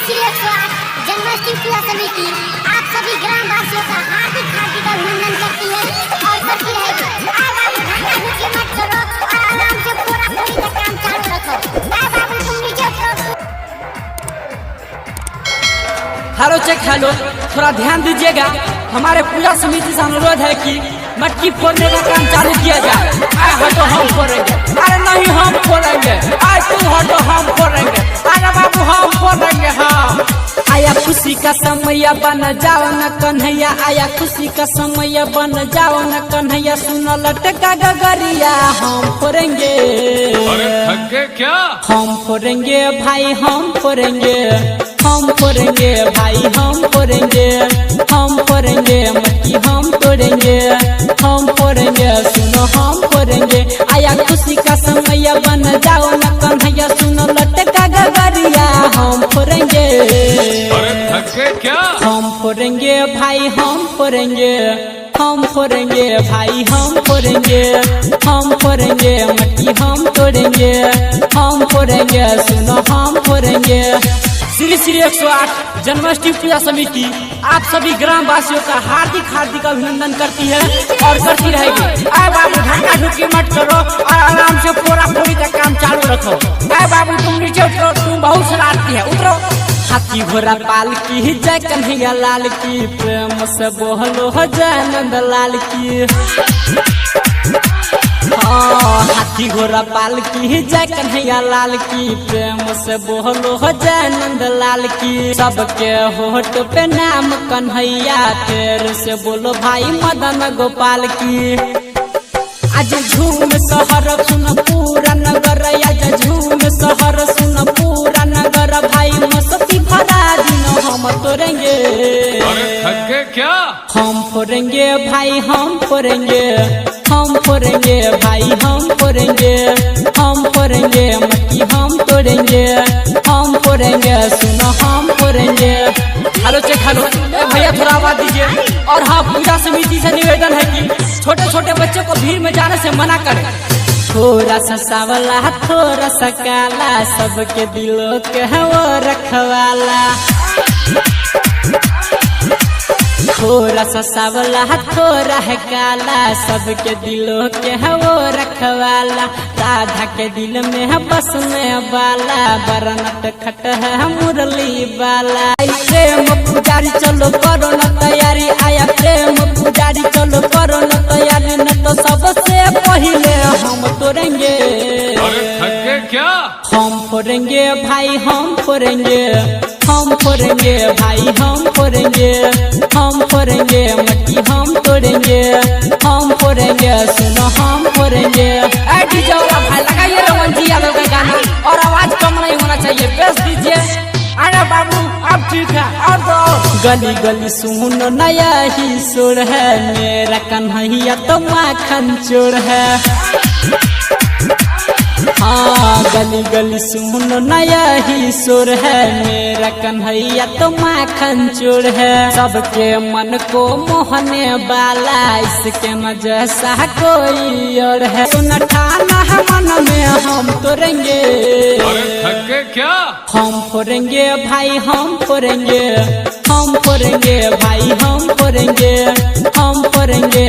श्री 108 जन्माष्टमी पूजा समिति आप सभी ग्रामवासियों का हार्दिक हार्दिक अभिनंदन करती है और करती है कि अब आप धक्का मुक्की मत करो और आराम से पूरा पूरी का काम चालू रखो। अब आप तुम नीचे उतरो। हेलो चेक हेलो, थोड़ा ध्यान दीजिएगा। हमारे पूजा समिति से अनुरोध है कि मटकी फोड़ने का काम चालू किया जाए। हटो हम फोड़ेंगे, अरे नहीं हम फोड़ेंगे, आज तुम हटो हम फोड़ेंगे, अरे बाबू हम फोड़ेंगे। हाँ आया खुशी का समय बन जाओ न कन्हैया, आया खुशी का समय बन जाओ न कन्हैया, सुनो लटका गगरिया हम फोड़ेंगे। अरे थक गए क्या? हम फोड़ेंगे भाई हम फोड़ेंगे, हम फोड़ेंगे भाई हम फोड़ेंगे, हम फोड़ेंगे मटकी हम तोड़ेंगे, हम फोड़ेंगे सुनो हम फोड़ेंगे। आया खुशी का समय बन जाओ न कन्हैया, सुनो लटका गगरिया हम फोड़ेंगे। अरे थक गए क्या? हम फोड़ेंगे भाई हम फोड़ेंगे, हम फोड़ेंगे भाई हम फोड़ेंगे, हम फोड़ेंगे मटकी हम तोड़ेंगे, हम फोड़ेंगे सुनो हम फोड़ेंगे। श्री श्री 108 जन्माष्टमी पूजा समिति आप सभी ग्रामवासियों का हार्दिक हार्दिक अभिनंदन करती है और करती रहेगी। आए बाबू धक्का धुक्की मत करो और आराम से पूरा पूरी का काम चालू रखो। आए बाबू तुम नीचे उतरो, तुम बहुत शरारती है, उतरो। हाथी घोड़ा पाल की जय कन्हैया लाल की, प्रेम से बोलो जय नंद लाल की। हाथी घोड़ा पाल की जय कन्हैया लाल की, प्रेम से बोलो जय नंद लाल की। सबके होठ पे नाम कन्हैया, तेरे से बोलो भाई मदन गोपाल की। आज झूम शहर सुन पूरा नगर, आज झूम शहर सुन पूरा नगर, भाई मस्ती भरा दिन हम तोड़ेंगे। अरे थक गए क्या? हम फोड़ेंगे भाई हम फोड़ेंगे, हम फोड़ेंगे भाई हम फोड़ेंगे, हम फोड़ेंगे मटकी हम तोड़ेंगे, हम फोड़ेंगे सुनो हम फोड़ेंगे। हेलो चेक हेलो, भैया थोड़ा आवाज दीजिए। और हाँ पूजा समिति से निवेदन है कि छोटे छोटे बच्चों को भीड़ में जाने से मना करें। थोड़ा सा सावला थोड़ा सा काला, सबके दिलों के है वो रखवाला। थोड़ा सा सावला थोड़ा है काला, सबके दिलों के है वो रखवाला। राधा के दिल में है बसने वाला, बरनट खट है मुरली वाला। प्रेम पुजारी चलो करो न तैयारी, आया प्रेम पुजारी चलो करो न तैयारी, न तो सबसे पहले हम तोड़ेंगे। अरे थक गए क्या? हम फोड़ेंगे भाई हम फोड़ेंगे, हम फोड़ेंगे भाई हम फोड़ेंगे, हम फोड़ेंगे मटकी हम तोड़ेंगे, हम फोड़ेंगे सुनो हम फोड़ेंगे। डीजे वाला भाई लगाइए रमन जी यादव का गाना और आवाज कम नहीं होना चाहिए, बेस दीजिए। अरे बाबू अब ठीक है और तो गली गली सुनो नया ही सुर है, मेरा कन्हैया तो माखन चोर है। हाँ गली गली सुनो नया ही सुर है, मेरा कन्हैया तो माखन चोर है। सबके मन को मोहने वाला, इसके न जैसा कोई और है। सुन ठाना है मन में हम तोड़ेंगे। अरे थक गए क्या? हम फोड़ेंगे भाई हम फोड़ेंगे, हम फोड़ेंगे भाई हम फोड़ेंगे, हम फोड़ेंगे।